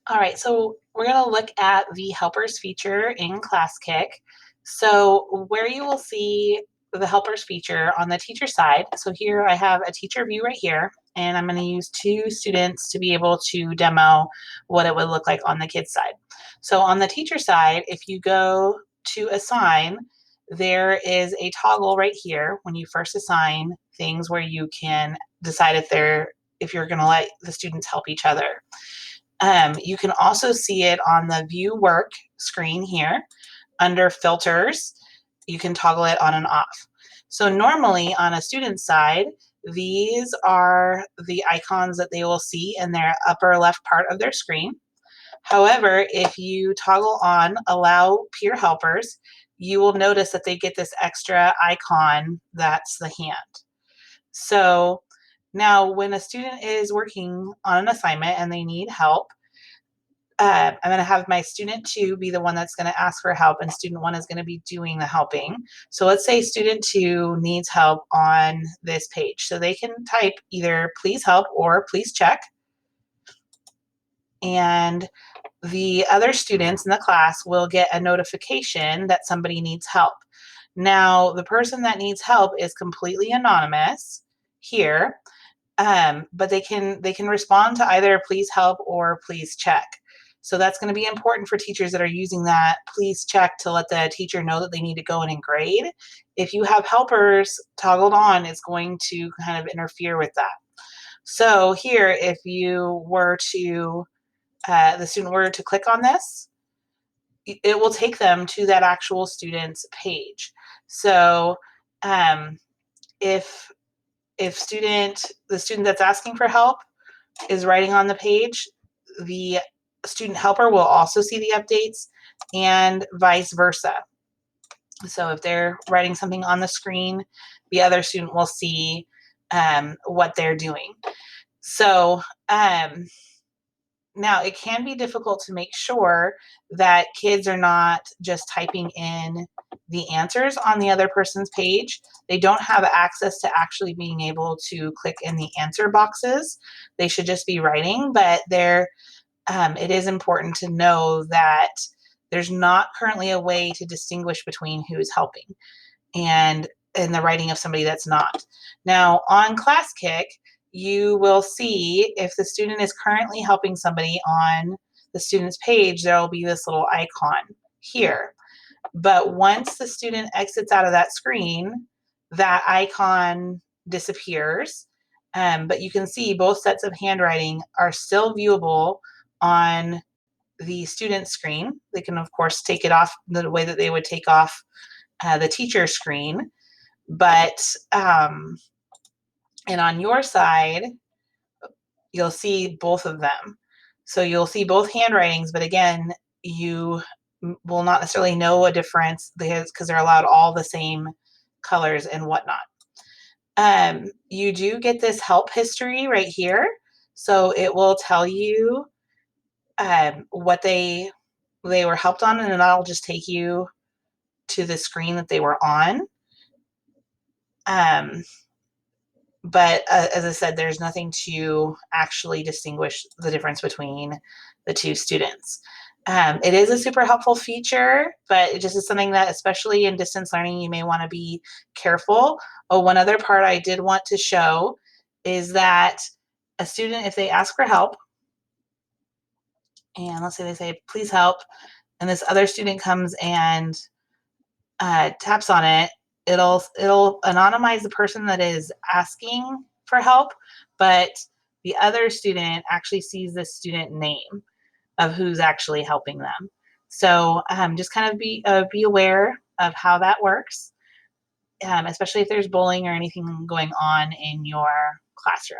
All right, so we're going to look at the helpers feature in Classkick. So where you will see the helpers feature on the teacher side. So here I have a teacher view right here, and I'm going to use two students to be able to demo what it would look like on the kids side. So on the teacher side, if you go to assign, there is a toggle right here when you first assign things where you can decide if you're going to let the students help each other. You can also see it on the view work screen here under filters. You can toggle it on and off. So normally on a student side, these are the icons that they will see in their upper left part of their screen. However, if you toggle on allow peer helpers, you will notice that they get this extra icon that's the hand. So now when a student is working on an assignment and they need help, I'm going to have my student 2 be the one that's going to ask for help, and student 1 is going to be doing the helping. So let's say student 2 needs help on this page. So they can type either please help or please check. And the other students in the class will get a notification that somebody needs help. Now, the person that needs help is completely anonymous here, but they can respond to either please help or please check. So that's going to be important for teachers that are using that please check to let the teacher know that they need to go in and grade. If you have helpers toggled on, it's going to kind of interfere with that. So here, if you were to, the student were to click on this, it will take them to that actual student's page. So if the student that's asking for help is writing on the page, the student helper will also see the updates and vice versa. So if they're writing something on the screen, the other student will see what they're doing. So now it can be difficult to make sure that kids are not just typing in the answers on the other person's page. They don't have access to actually being able to click in the answer boxes. They should just be writing, but it is important to know that there's not currently a way to distinguish between who's helping and in the writing of somebody that's not. Now on Classkick, you will see if the student is currently helping somebody on the student's page, there will be this little icon here. But once the student exits out of that screen, that icon disappears. But you can see both sets of handwriting are still viewable on the student screen. They can, of course, take it off the way that they would take off the teacher screen. But, and on your side, you'll see both of them. So you'll see both handwritings, but again, you will not necessarily know a difference because they're allowed all the same colors and whatnot. You do get this help history right here. So it will tell you what they were helped on, and then that'll just take you to the screen that they were on. But as I said, there's nothing to actually distinguish the difference between the two students. It is a super helpful feature, but it just is something that, especially in distance learning, you may want to be careful. Oh, one other part I did want to show is that a student, if they ask for help, and let's say they say, please help, and this other student comes and taps on it, it'll anonymize the person that is asking for help, but the other student actually sees the student name of who's actually helping them. So just kind of be aware of how that works, especially if there's bullying or anything going on in your classroom.